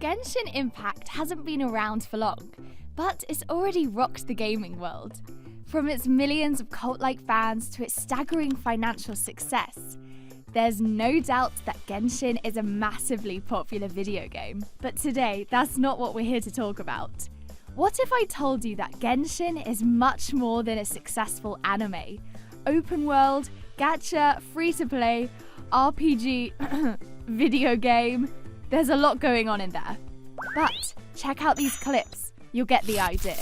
Genshin Impact hasn't been around for long, but it's already rocked the gaming world. From its millions of cult-like fans to its staggering financial success, there's no doubt that Genshin is a massively popular video game. But today, that's not what we're here to talk about. What if I told you that Genshin is much more than a successful anime? Open world, gacha, free-to-play, RPG, video game. There's a lot going on in there. But check out these clips, you'll get the idea.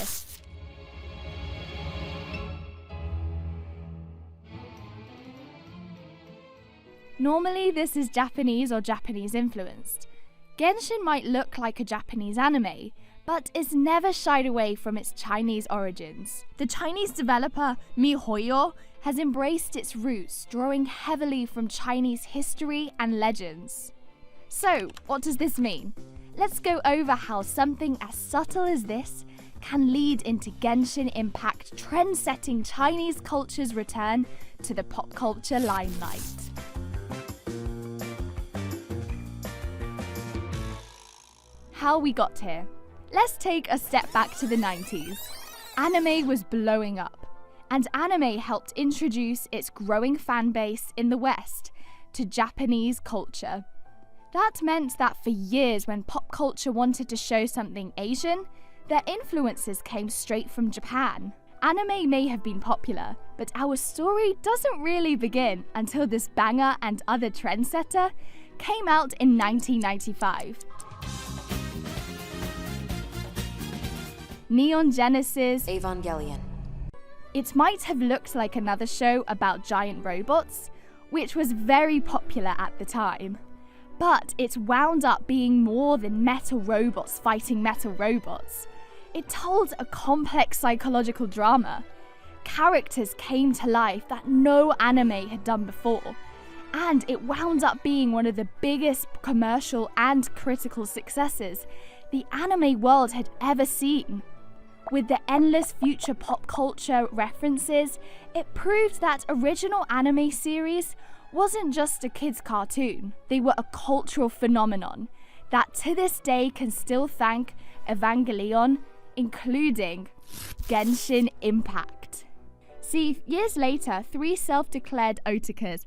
Normally this is Japanese or Japanese influenced. Genshin might look like a Japanese anime, but it's never shied away from its Chinese origins. The Chinese developer MiHoYo has embraced its roots, drawing heavily from Chinese history and legends. So, what does this mean? Let's go over how something as subtle as this can lead into Genshin Impact trend-setting Chinese culture's return to the pop culture limelight. How we got here. Let's take a step back to the 90s. Anime was blowing up, and anime helped introduce its growing fan base in the West to Japanese culture. That meant that for years when pop culture wanted to show something Asian, their influences came straight from Japan. Anime may have been popular, but our story doesn't really begin until this banger and other trendsetter came out in 1995. Neon Genesis Evangelion. It might have looked like another show about giant robots, which was very popular at the time. But it wound up being more than metal robots fighting metal robots. It told a complex psychological drama. Characters came to life that no anime had done before, and it wound up being one of the biggest commercial and critical successes the anime world had ever seen. With the endless future pop culture references, it proved that original anime series wasn't just a kid's cartoon. They were a cultural phenomenon that to this day can still thank Evangelion, including Genshin Impact. See, years later, 3 self-declared otakus,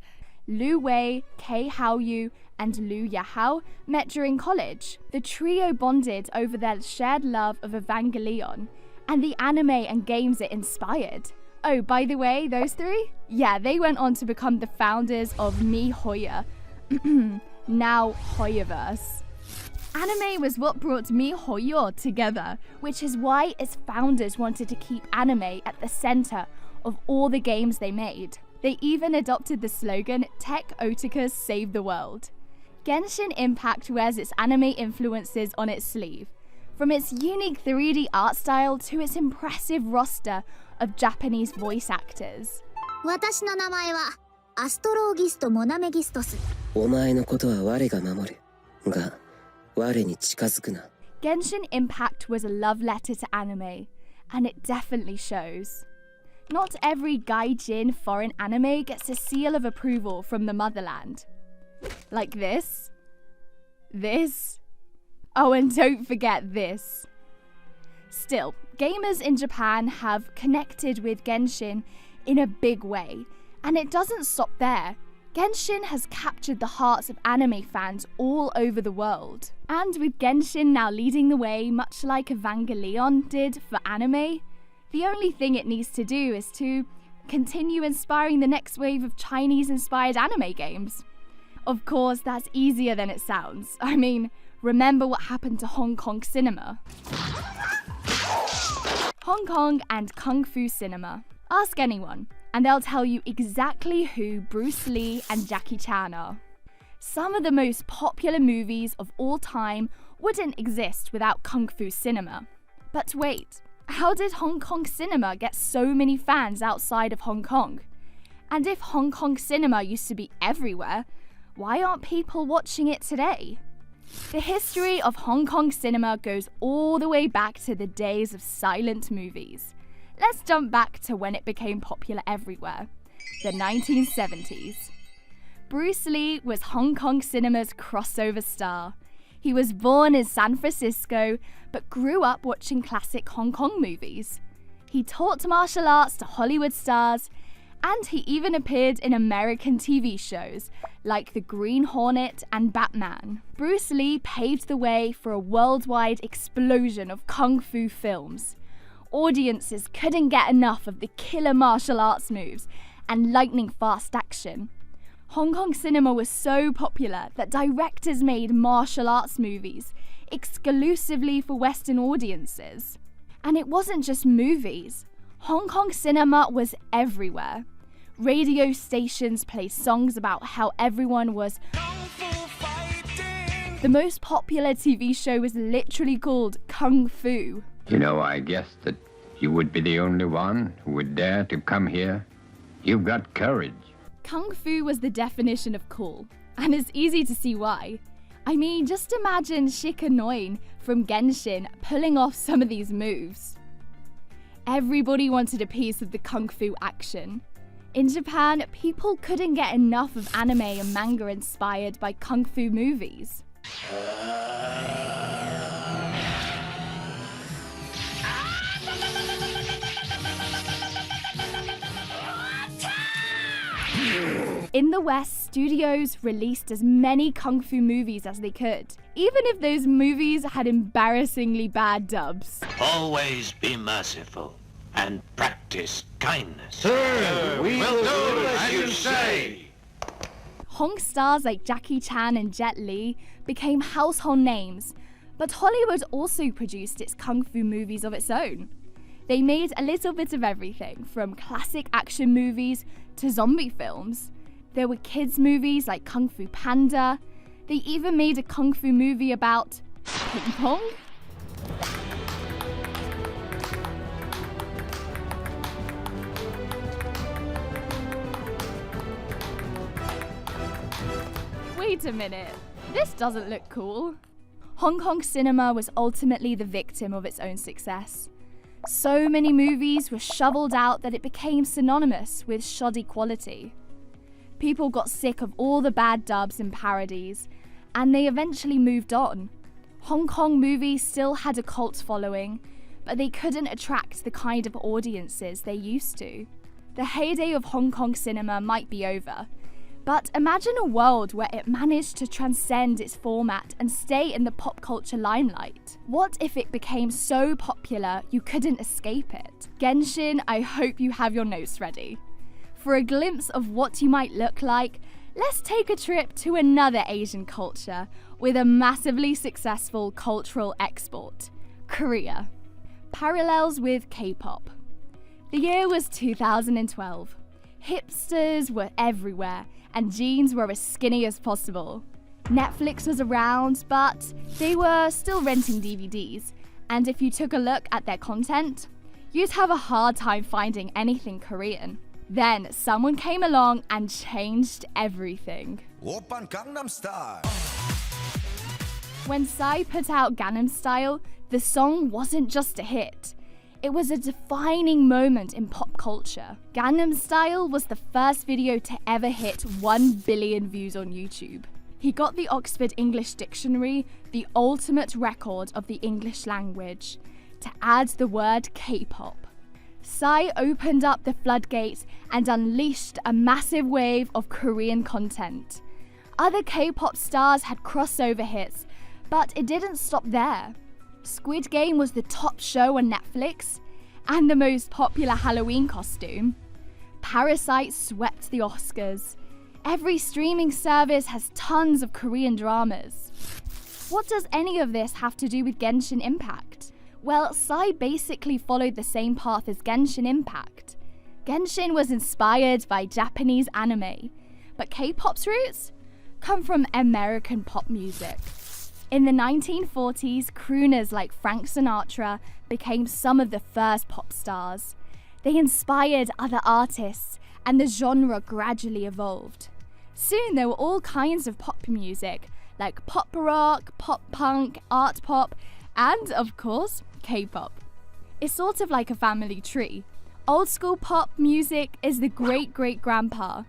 Lu Wei, Kei Haoyu, and Lu Yahao, met during college. The trio bonded over their shared love of Evangelion and the anime and games it inspired. Oh, by the way, those 3? Yeah, they went on to become the founders of MiHoYo, now Hoyoverse. Anime was what brought MiHoYo together, which is why its founders wanted to keep anime at the center of all the games they made. They even adopted the slogan, Tech Otakus Save the World. Genshin Impact wears its anime influences on its sleeve, from its unique 3D art style to its impressive roster of Japanese voice actors. 私の名前はアストローギストモナメギストス。お前のことは我が守る。が、我に近づくな。Genshin Impact was a love letter to anime, and it definitely shows. Not every gaijin foreign anime gets a seal of approval from the motherland. Like this. This. Oh, and don't forget this. Still, gamers in Japan have connected with Genshin in a big way, and it doesn't stop there. Genshin has captured the hearts of anime fans all over the world. And with Genshin now leading the way, much like Evangelion did for anime, the only thing it needs to do is to continue inspiring the next wave of Chinese-inspired anime games. Of course, that's easier than it sounds. I mean, remember what happened to Hong Kong cinema. Hong Kong and Kung Fu cinema. Ask anyone, and they'll tell you exactly who Bruce Lee and Jackie Chan are. Some of the most popular movies of all time wouldn't exist without Kung Fu cinema. But wait, how did Hong Kong cinema get so many fans outside of Hong Kong? And if Hong Kong cinema used to be everywhere, why aren't people watching it today? The history of Hong Kong cinema goes all the way back to the days of silent movies. Let's jump back to when it became popular everywhere, the 1970s. Bruce Lee was Hong Kong cinema's crossover star. He was born in San Francisco, but grew up watching classic Hong Kong movies. He taught martial arts to Hollywood stars, and he even appeared in American TV shows like The Green Hornet and Batman. Bruce Lee paved the way for a worldwide explosion of kung fu films. Audiences couldn't get enough of the killer martial arts moves and lightning-fast action. Hong Kong cinema was so popular that directors made martial arts movies exclusively for Western audiences. And it wasn't just movies. Hong Kong cinema was everywhere. Radio stations played songs about how everyone was kung fu fighting. The most popular TV show was literally called Kung Fu. You know, I guessed that you would be the only one who would dare to come here. You've got courage. Kung Fu was the definition of cool, and it's easy to see why. I mean, just imagine Shikanoin from Genshin pulling off some of these moves. Everybody wanted a piece of the Kung Fu action. In Japan, people couldn't get enough of anime and manga inspired by Kung Fu movies. In the West, studios released as many Kung Fu movies as they could, even if those movies had embarrassingly bad dubs. Always be merciful and practice kindness. Sir, we will do as you say. Hong stars like Jackie Chan and Jet Li became household names, but Hollywood also produced its Kung Fu movies of its own. They made a little bit of everything, from classic action movies to zombie films. There were kids' movies like Kung Fu Panda. They even made a Kung Fu movie about ping pong. Wait a minute, this doesn't look cool. Hong Kong cinema was ultimately the victim of its own success. So many movies were shoveled out that it became synonymous with shoddy quality. People got sick of all the bad dubs and parodies, and they eventually moved on. Hong Kong movies still had a cult following, but they couldn't attract the kind of audiences they used to. The heyday of Hong Kong cinema might be over, but imagine a world where it managed to transcend its format and stay in the pop culture limelight. What if it became so popular you couldn't escape it? Genshin, I hope you have your notes ready. For a glimpse of what you might look like, let's take a trip to another Asian culture with a massively successful cultural export, Korea. Parallels with K-pop. The year was 2012. Hipsters were everywhere, and jeans were as skinny as possible. Netflix was around, but they were still renting DVDs, and if you took a look at their content, you'd have a hard time finding anything Korean. Then someone came along and changed everything. Oppan Gangnam Style. When Psy put out Gangnam Style, the song wasn't just a hit. It was a defining moment in pop culture. Gangnam Style was the first video to ever hit 1 billion views on YouTube. He got the Oxford English Dictionary, the ultimate record of the English language, to add the word K-pop. Psy opened up the floodgates and unleashed a massive wave of Korean content. Other K-pop stars had crossover hits, but it didn't stop there. Squid Game was the top show on Netflix and the most popular Halloween costume. Parasite swept the Oscars. Every streaming service has tons of Korean dramas. What does any of this have to do with Genshin Impact? Well, Psy basically followed the same path as Genshin Impact. Genshin was inspired by Japanese anime, but K-pop's roots come from American pop music. In the 1940s, crooners like Frank Sinatra became some of the first pop stars. They inspired other artists, and the genre gradually evolved. Soon there were all kinds of pop music, like pop rock, pop punk, art pop, and, of course, K-pop. It's sort of like a family tree. Old school pop music is the great-great-grandpa.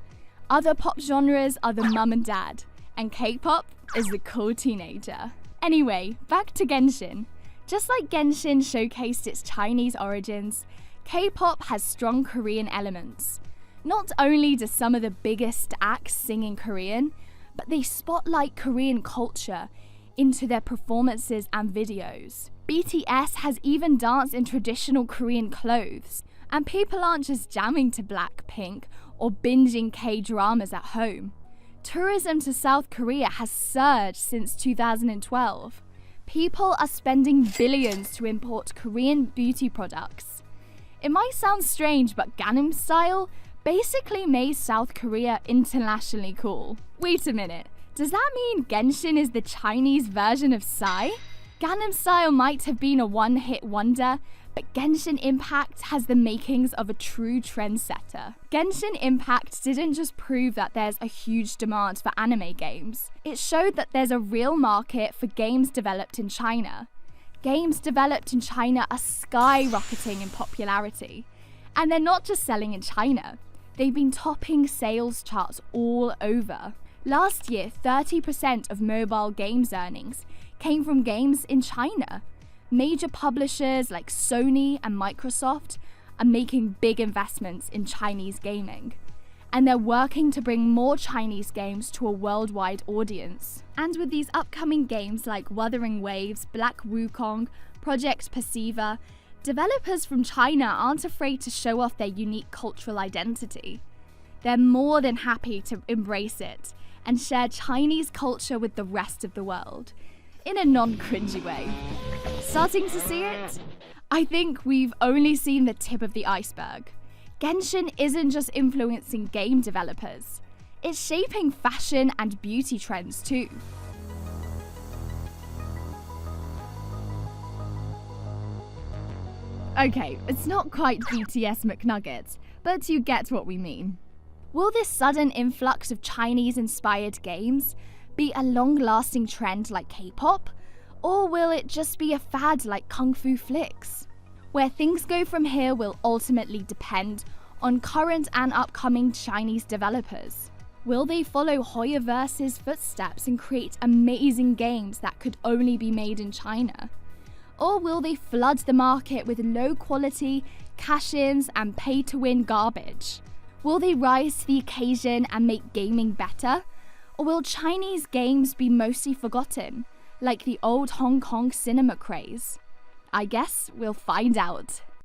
Other pop genres are the mum and dad. And K-pop is the cool teenager. Anyway, back to Genshin. Just like Genshin showcased its Chinese origins, K-pop has strong Korean elements. Not only do some of the biggest acts sing in Korean, but they spotlight Korean culture into their performances and videos. BTS has even danced in traditional Korean clothes, and people aren't just jamming to Blackpink or binging K-dramas at home. Tourism to South Korea has surged since 2012. People are spending billions to import Korean beauty products. It might sound strange, but Gangnam Style basically made South Korea internationally cool. Wait a minute, does that mean Genshin is the Chinese version of Psy? Gangnam Style might have been a one-hit wonder, but Genshin Impact has the makings of a true trendsetter. Genshin Impact didn't just prove that there's a huge demand for anime games, it showed that there's a real market for games developed in China. Games developed in China are skyrocketing in popularity, and they're not just selling in China. They've been topping sales charts all over. Last year, 30% of mobile games earnings came from games in China. Major publishers like Sony and Microsoft are making big investments in Chinese gaming, and they're working to bring more Chinese games to a worldwide audience. And with these upcoming games like Wuthering Waves, Black Wukong, Project Perceiver, developers from China aren't afraid to show off their unique cultural identity. They're more than happy to embrace it and share Chinese culture with the rest of the world, in a non-cringy way. Starting to see it? I think we've only seen the tip of the iceberg. Genshin isn't just influencing game developers, it's shaping fashion and beauty trends too. Okay, it's not quite BTS McNuggets, but you get what we mean. Will this sudden influx of Chinese-inspired games be a long-lasting trend like K-pop? Or will it just be a fad like Kung Fu flicks? Where things go from here will ultimately depend on current and upcoming Chinese developers. Will they follow Hoyoverse's footsteps and create amazing games that could only be made in China? Or will they flood the market with low-quality cash-ins and pay-to-win garbage? Will they rise to the occasion and make gaming better? Or will Chinese games be mostly forgotten, like the old Hong Kong cinema craze? I guess we'll find out.